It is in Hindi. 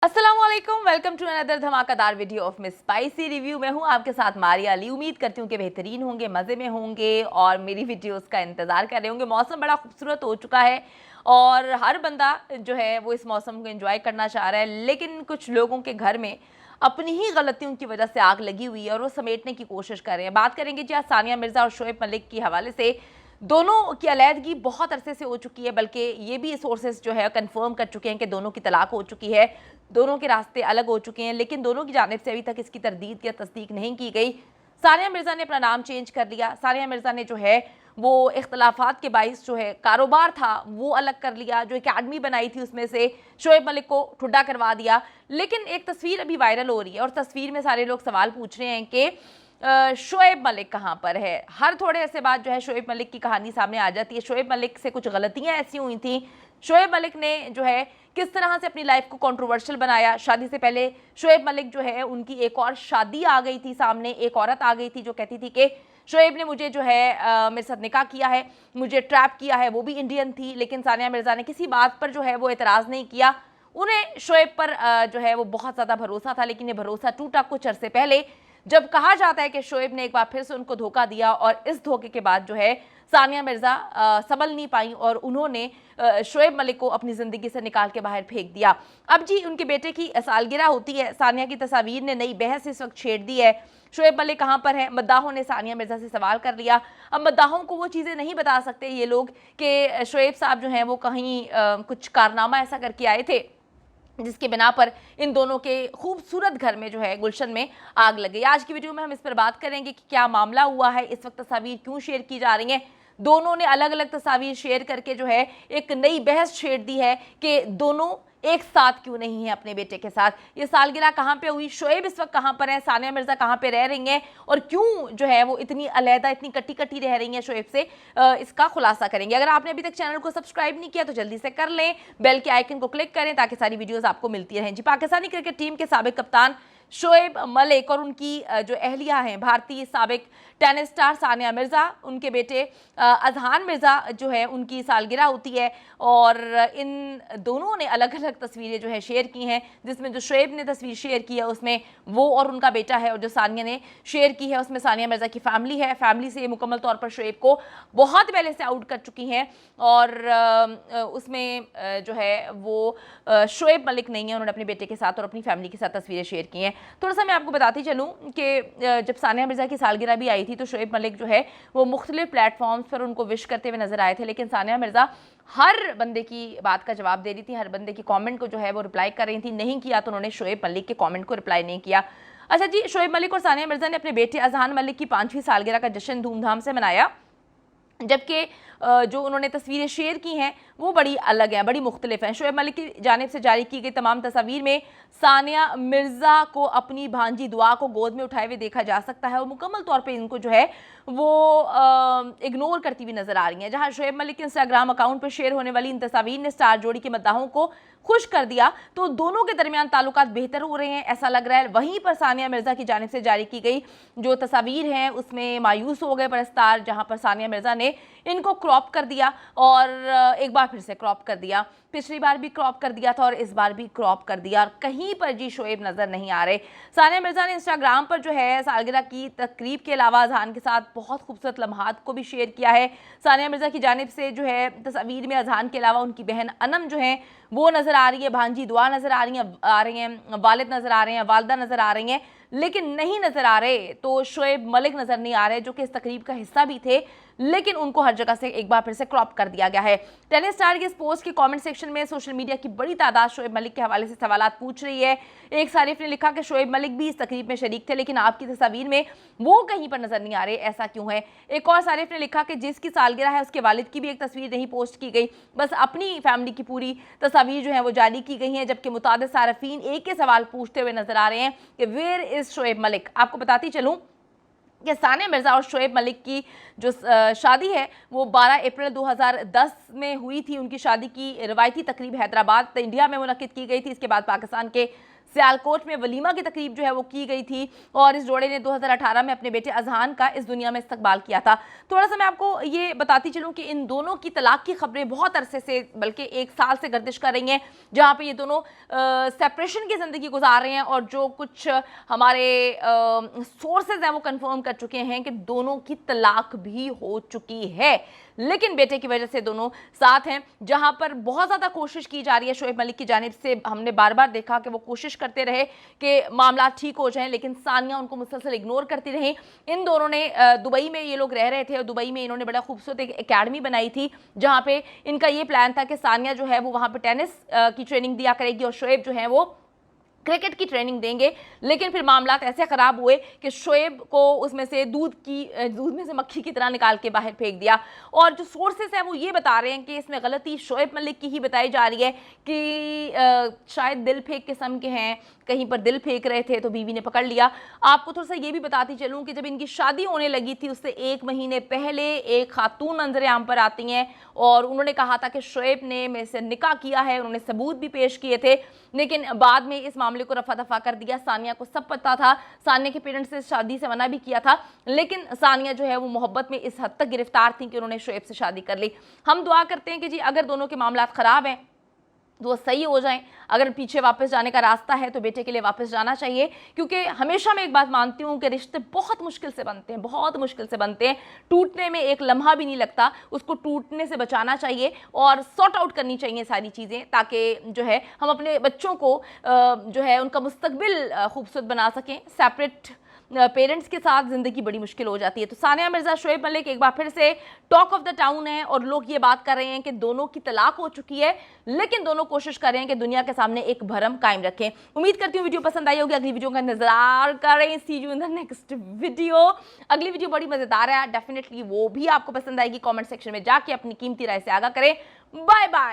अस्सलामुअलैकुम, वेलकम टू अनदर धमाकेदार video of miss spicy review. मैं हूं आपके साथ मारिया अली। उम्मीद करती हूं कि बेहतरीन होंगे, मज़े में होंगे और मेरी वीडियोस का इंतज़ार कर रहे होंगे। मौसम बड़ा खूबसूरत हो चुका है और हर बंदा जो है वो इस मौसम को एंजॉय करना चाह रहा है, लेकिन कुछ लोगों के घर में अपनी ही गलतियों की वजह से आग लगी हुई है और वो समेटने की कोशिश कर रहे हैं। बात करेंगे जी आज सानिया मिर्ज़ा और शोएब मलिक के हवाले से। दोनों की अलैदगी बहुत अरसे से हो चुकी है, बल्कि ये भी सोर्सेज जो है कंफर्म कर चुके हैं कि दोनों की तलाक हो चुकी है, दोनों के रास्ते अलग हो चुके हैं, लेकिन दोनों की जानिब से अभी तक इसकी तरदीद या तस्दीक नहीं की गई। सानिया मिर्ज़ा ने अपना नाम चेंज कर लिया। सानिया मिर्ज़ा ने जो है वो इख्तलाफात के बाइस जो है कारोबार था वो अलग कर लिया, जो एकेडमी बनाई थी उसमें से शोएब मलिक को ठुड्डा करवा दिया। लेकिन एक तस्वीर अभी वायरल हो रही है और तस्वीर में सारे लोग सवाल पूछ रहे हैं कि शोएब मलिक कहाँ पर है। हर थोड़े अरसे बाद जो है शोएब मलिक की कहानी सामने आ जाती है। शोएब मलिक से कुछ गलतियां ऐसी हुई थी, शोएब मलिक ने जो है किस तरह से अपनी लाइफ को कंट्रोवर्शियल बनाया। शादी से पहले शोएब मलिक जो है उनकी एक और शादी आ गई थी सामने, एक औरत आ गई थी जो कहती थी कि शोएब ने मुझे जो है मेरे साथ निकाह किया है, मुझे ट्रैप किया है। वो भी इंडियन थी, लेकिन सानिया मिर्ज़ा ने किसी बात पर जो है वो एतराज़ नहीं किया। उन्हें शोएब पर जो है वो बहुत ज़्यादा भरोसा था, लेकिन ये भरोसा टूटा कुछ अरसे पहले जब कहा जाता है कि शोएब ने एक बार फिर से उनको धोखा दिया और इस धोखे के बाद जो है सानिया मिर्ज़ा संभल नहीं पाई और उन्होंने शोएब मलिक को अपनी ज़िंदगी से निकाल के बाहर फेंक दिया। अब जी उनके बेटे की सालगिरह होती है। सानिया की तस्वीर ने नई बहस इस वक्त छेड़ दी है। शोएब मलिक कहाँ पर है? मद्दाहों ने सानिया मिर्ज़ा से सवाल कर लिया। अब मद्दाहों को वो चीज़ें नहीं बता सकते ये लोग कि शोएब साहब जो हैं वो कहीं कुछ कारनामा ऐसा करके आए थे जिसके बिना पर इन दोनों के खूबसूरत घर में जो है गुलशन में आग लग गई। आज की वीडियो में हम इस पर बात करेंगे कि क्या मामला हुआ है, इस वक्त तस्वीर क्यों शेयर की जा रही हैं। दोनों ने अलग अलग तस्वीर शेयर करके जो है एक नई बहस छेड़ दी है कि दोनों एक साथ क्यों नहीं है अपने बेटे के साथ। ये सालगिरह कहाँ पे हुई, शोएब इस वक्त कहाँ पर है, सानिया मिर्ज़ा कहाँ पे रह रही हैं और क्यों जो है वो इतनी अलहदा, इतनी कटी कटी रह रही हैं शोएब से, इसका खुलासा करेंगे। अगर आपने अभी तक चैनल को सब्सक्राइब नहीं किया तो जल्दी से कर लें, बेल के आइकन को क्लिक करें ताकि सारी वीडियोस आपको मिलती रहें। जी पाकिस्तानी क्रिकेट टीम के साबिक कप्तान शोएब मलिक और उनकी जो अहलिया हैं भारतीय साबिक टेनिस स्टार सानिया मिर्ज़ा, उनके बेटे अजहान मिर्ज़ा जो है उनकी सालगिरह होती है और इन दोनों ने अलग अलग तस्वीरें जो है शेयर की हैं, जिसमें जो शोएब ने तस्वीर शेयर की है उसमें वो और उनका बेटा है और जो सानिया ने शेयर की है उसमें सानिया मिर्ज़ा की फैमिली है। फैमिली से मुकम्मल तौर पर शोएब को बहुत पहले से आउट कर चुकी हैं और उसमें जो है वो शोएब मलिक नहीं है, उन्होंने अपने बेटे के साथ और अपनी फैमिली के साथ तस्वीरें शेयर की हैं। थोड़ा सा मैं आपको बताती चलूँ कि जब सानिया मिर्ज़ा की सालगिरह भी आई थी तो शोएब मलिक जो है वो मुख्तलिफ प्लेटफॉर्म्स पर उनको विश करते हुए नजर आए थे, लेकिन सानिया मिर्ज़ा हर बंदे की बात का जवाब दे रही थी, हर बंदे की कमेंट को जो है वो रिप्लाई कर रही थी। नहीं किया तो उन्होंने शोएब मलिक के कमेंट को रिप्लाई नहीं किया। अच्छा जी, शोएब मलिक और सानिया मिर्ज़ा ने अपने बेटे अजहान मलिक की 5वीं सालगिरह का जश्न धूमधाम से मनाया, जबकि जो उन्होंने तस्वीरें शेयर की हैं वो बड़ी अलग हैं, बड़ी मुख्तलिफ हैं। शोएब मलिक की जानिब से जारी की गई तमाम तस्वीर में सानिया मिर्ज़ा को अपनी भांजी दुआ को गोद में उठाए हुए देखा जा सकता है और मुकम्मल तौर पे इनको जो है वो इग्नोर करती हुई नजर आ रही हैं। जहां शोएब मलिक के इंस्टाग्राम अकाउंट पर शेयर होने वाली इन तस्वीर ने स्टार जोड़ी के मद्दाहों को खुश कर दिया, तो दोनों के दरमियान ताल्लुकात बेहतर हो रहे हैं ऐसा लग रहा है। वहीं पर सानिया मिर्ज़ा की जानिब से जारी की गई जो तस्वीर हैं उसमें मायूस हो गए परस्तार, जहां पर सानिया मिर्ज़ा ने इनको क्रॉप कर दिया और एक बार फिर से क्रॉप कर दिया। पिछली बार भी क्रॉप कर दिया था और इस बार भी क्रॉप कर दिया और कहीं पर जी शोएब नजर नहीं आ रहे। सानिया मिर्ज़ा ने इंस्टाग्राम पर जो है सालगिरह की तकरीब के अलावा अजहान के साथ बहुत खूबसूरत लम्हात को भी शेयर किया है। सानिया मिर्ज़ा की जानिब से जो है तस्वीर में अजहान के अलावा उनकी बहन अनम जो है वो नजर आ रही है, भांजी दुआ नजर आ रही हैं, वालिद नजर आ रहे हैं, वालदा नजर आ रही हैं, लेकिन नहीं नजर आ रहे तो शोएब मलिक नजर नहीं आ रहे जो कि इस तकरीब का हिस्सा भी थे, लेकिन उनको हर जगह से एक बार फिर से क्रॉप कर दिया गया है। टेनिस स्टार के इस पोस्ट के कमेंट सेक्शन में सोशल मीडिया की बड़ी तादाद शोएब मलिक के हवाले से सवालात पूछ रही है। एक सारिफ ने लिखा कि शोएब मलिक भी इस तकरीब में शरीक थे लेकिन आपकी तस्वीर में वो कहीं पर नजर नहीं आ रहे, ऐसा क्यों है? एक और सारिफ ने लिखा कि जिसकी सालगिरह है उसके वालिद की भी एक तस्वीर नहीं पोस्ट की गई, बस अपनी फैमिली की पूरी तस्वीर जो है वो जारी की गई है, जबकि मुतादिद सारफीन एक ही सवाल पूछते हुए नजर आ रहे हैं कि वेयर इज शोएब मलिक। आपको बताती चलूं कि सानिया मिर्ज़ा और शोएब मलिक की जो शादी है वो 12 अप्रैल 2010 में हुई थी। उनकी शादी की रवायती तकरीब हैदराबाद इंडिया में मुनक्किद की गई थी। इसके बाद पाकिस्तान के सियालकोट में वलीमा की तकरीब जो है वो की गई थी और इस जोड़े ने 2018 में अपने बेटे अजहान का इस दुनिया में इस्तकबाल किया था। थोड़ा सा मैं आपको ये बताती चलूँ कि इन दोनों की तलाक की खबरें बहुत अरसे से, बल्कि 1 साल से गर्दिश कर रही हैं, जहाँ पे ये दोनों सेपरेशन की ज़िंदगी गुजार रहे हैं और जो कुछ हमारे सोर्सेज हैं वो कंफर्म कर चुके हैं कि दोनों की तलाक भी हो चुकी है, लेकिन बेटे की वजह से दोनों साथ हैं। जहां पर बहुत ज़्यादा कोशिश की जा रही है शोएब मलिक की जानिब से, हमने बार बार देखा कि वो कोशिश करते रहे कि मामला ठीक हो जाएं, लेकिन सानिया उनको मुसलसल इग्नोर करती रही। इन दोनों ने दुबई में ये लोग रह रहे थे और दुबई में इन्होंने बड़ा खूबसूरत एक एकेडमी बनाई थी, जहाँ पे इनका ये प्लान था कि सानिया जो है वो वहाँ पर टेनिस की ट्रेनिंग दिया करेगी और शोएब जो है वो क्रिकेट की ट्रेनिंग देंगे। लेकिन फिर मामला ऐसे ख़राब हुए कि शोएब को उसमें से दूध में से मक्खी की तरह निकाल के बाहर फेंक दिया। और जो सोर्सेस हैं वो ये बता रहे हैं कि इसमें गलती शोएब मलिक की ही बताई जा रही है कि शायद दिल फेंक किस्म के हैं, कहीं पर दिल फेंक रहे थे तो बीवी ने पकड़ लिया। आपको थोड़ा सा ये भी बताती चलूँ कि जब इनकी शादी होने लगी थी उससे 1 महीने पहले एक खातून मंजर आम पर आती हैं और उन्होंने कहा था कि शोएब ने मेरे से निकाह किया है, उन्होंने सबूत भी पेश किए थे, लेकिन बाद में इस मामले को रफा दफा कर दिया। सानिया को सब पता था, सानिया के पेरेंट्स से शादी से मना भी किया था, लेकिन सानिया जो है वो मोहब्बत में इस हद तक गिरफ्तार थी कि उन्होंने शोएब से शादी कर ली। हम दुआ करते हैं कि जी अगर दोनों के मामला खराब हैं तो वो सही हो जाएं। अगर पीछे वापस जाने का रास्ता है तो बेटे के लिए वापस जाना चाहिए, क्योंकि हमेशा मैं एक बात मानती हूँ कि रिश्ते बहुत मुश्किल से बनते हैं, बहुत मुश्किल से बनते हैं। टूटने में एक लम्हा भी नहीं लगता, उसको टूटने से बचाना चाहिए और सॉर्ट आउट करनी चाहिए सारी चीज़ें, ताकि जो है हम अपने बच्चों को जो है उनका मुस्तकबिल खूबसूरत बना सकें। सेपरेट पेरेंट्स के साथ ज़िंदगी बड़ी मुश्किल हो जाती है। तो सानिया मिर्ज़ा शोएब मलिक एक बार फिर से टॉक ऑफ द टाउन है और लोग ये बात कर रहे हैं कि दोनों की तलाक हो चुकी है, लेकिन दोनों कोशिश कर रहे हैं कि दुनिया के सामने एक भरम कायम रखें। उम्मीद करती हूँ वीडियो पसंद आई होगी। अगली वीडियो का इंतजार करें। See you in the next video. अगली वीडियो बड़ी मज़ेदार है, डेफिनेटली वो भी आपको पसंद आएगी। कॉमेंट सेक्शन में जाके अपनी कीमती राय से आगाह करें। Bye bye.